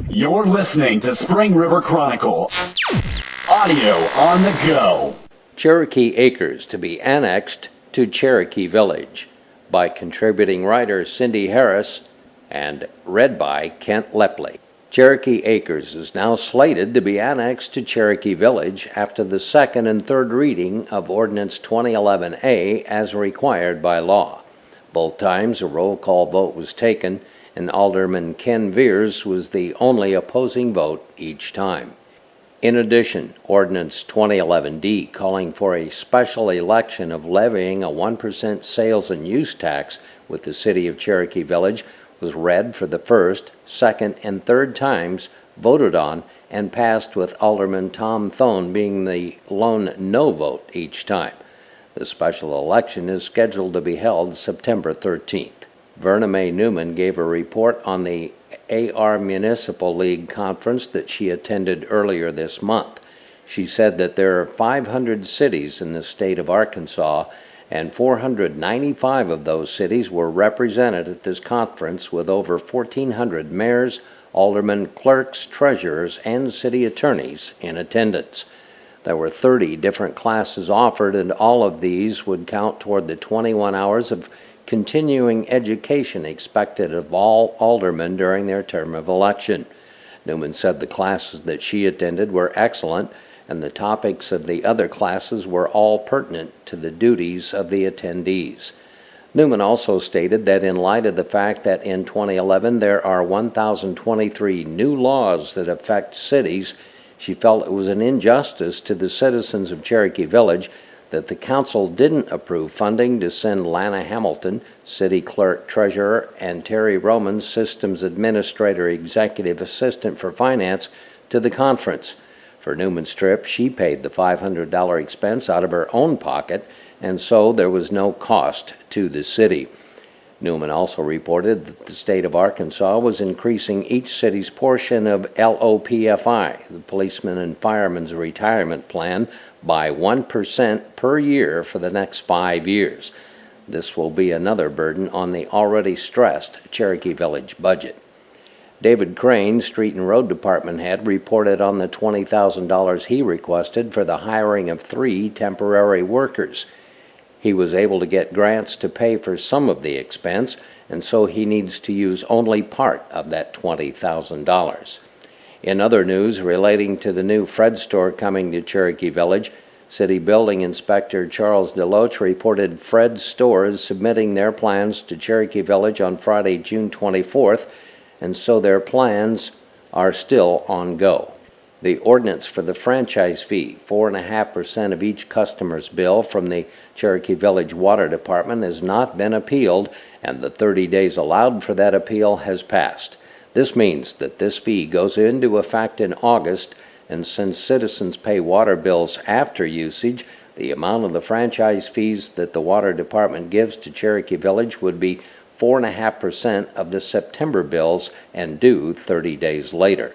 You're listening to Spring River Chronicle. Audio on the go. Cherokee Acres to be annexed to Cherokee Village by contributing writer Cindy Harris and read by Kent Lepley. Cherokee Acres is now slated to be annexed to Cherokee Village after the second and third reading of Ordinance 2011A as required by law. Both times a roll call vote was taken, and Alderman Ken Veers was the only opposing vote each time. In addition, Ordinance 2011D, calling for a special election of levying a 1% sales and use tax with the City of Cherokee Village, was read for the first, second, and third times, voted on, and passed with Alderman Tom Thone being the lone no vote each time. The special election is scheduled to be held September 13th. Verna Mae Newman gave a report on the AR Municipal League conference that she attended earlier this month. She said that there are 500 cities in the state of Arkansas, and 495 of those cities were represented at this conference, with over 1,400 mayors, aldermen, clerks, treasurers, and city attorneys in attendance. There were 30 different classes offered, and all of these would count toward the 21 hours of continuing education expected of all aldermen during their term of election. Newman said the classes that she attended were excellent, and the topics of the other classes were all pertinent to the duties of the attendees. Newman also stated that in light of the fact that in 2011 there are 1,023 new laws that affect cities, she felt it was an injustice to the citizens of Cherokee Village that the council didn't approve funding to send Lana Hamilton, city clerk, treasurer, and Terry Roman, systems administrator, executive assistant for finance, to the conference. For Newman's trip, she paid the $500 expense out of her own pocket, and so there was no cost to the city. Newman also reported that the state of Arkansas was increasing each city's portion of LOPFI, the Policemen and Firemen's Retirement Plan, by 1% per year for the next 5 years. This will be another burden on the already stressed Cherokee Village budget. David Crane, Street and Road Department head, reported on the $20,000 he requested for the hiring of 3 temporary workers. He was able to get grants to pay for some of the expense, and so he needs to use only part of that $20,000. In other news relating to the new Fred store coming to Cherokee Village, City Building Inspector Charles DeLoach reported Fred stores submitting their plans to Cherokee Village on Friday, June 24th, and so their plans are still on go. The ordinance for the franchise fee, 4.5% of each customer's bill from the Cherokee Village Water Department, has not been appealed, and the 30 days allowed for that appeal has passed. This means that this fee goes into effect in August, and since citizens pay water bills after usage, the amount of the franchise fees that the Water Department gives to Cherokee Village would be 4.5% of the September bills and due 30 days later.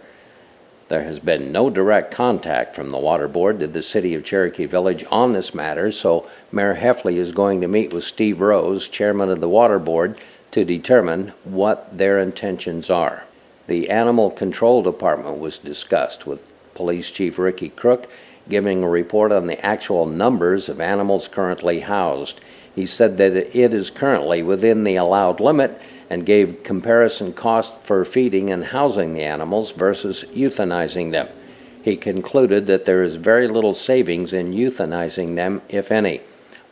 There has been no direct contact from the Water Board to the City of Cherokee Village on this matter, so Mayor Heffley is going to meet with Steve Rose, chairman of the Water Board, to determine what their intentions are. The Animal Control Department was discussed, with Police Chief Ricky Crook giving a report on the actual numbers of animals currently housed. He said that it is currently within the allowed limit and gave comparison cost for feeding and housing the animals versus euthanizing them. He concluded that there is very little savings in euthanizing them, if any.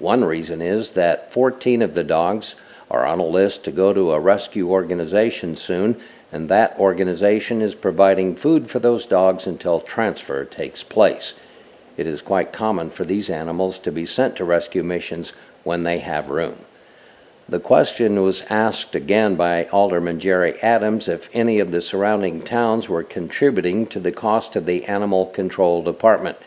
One reason is that 14 of the dogs are on a list to go to a rescue organization soon, and that organization is providing food for those dogs until transfer takes place. It is quite common for these animals to be sent to rescue missions when they have room. The question was asked again by Alderman Jerry Adams if any of the surrounding towns were contributing to the cost of the Animal Control Department.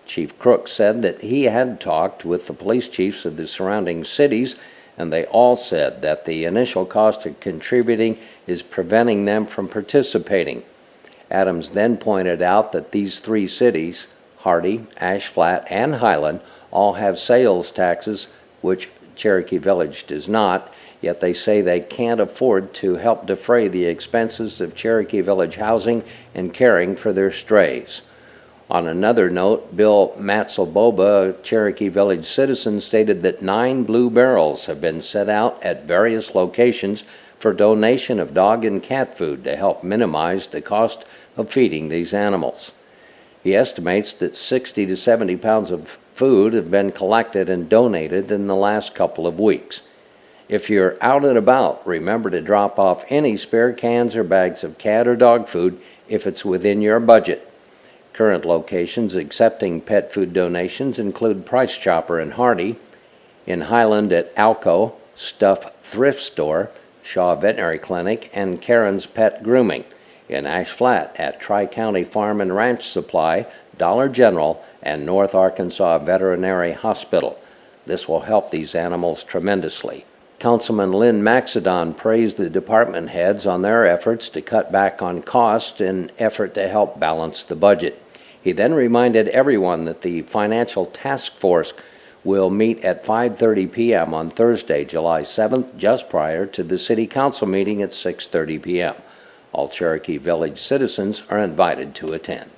Chief Crook said that he had talked with the police chiefs of the surrounding cities, and they all said that the initial cost of contributing is preventing them from participating. Adams then pointed out that these 3 cities, Hardy, Ash Flat, and Highland, all have sales taxes, which Cherokee Village does not, yet they say they can't afford to help defray the expenses of Cherokee Village housing and caring for their strays. On another note, Bill Matzelboba, a Cherokee Village citizen, stated that 9 blue barrels have been set out at various locations for donation of dog and cat food to help minimize the cost of feeding these animals. He estimates that 60 to 70 pounds of food have been collected and donated in the last couple of weeks. If you're out and about, remember to drop off any spare cans or bags of cat or dog food if it's within your budget. Current locations accepting pet food donations include Price Chopper in Hardy, in Highland at Alco, Stuff Thrift Store, Shaw Veterinary Clinic, and Karen's Pet Grooming, in Ash Flat at Tri-County Farm and Ranch Supply, Dollar General, and North Arkansas Veterinary Hospital. This will help these animals tremendously. Councilman Lynn Maxedon praised the department heads on their efforts to cut back on costs in an effort to help balance the budget. He then reminded everyone that the Financial Task Force will meet at 5:30 p.m. on Thursday, July 7th, just prior to the City Council meeting at 6:30 p.m. All Cherokee Village citizens are invited to attend.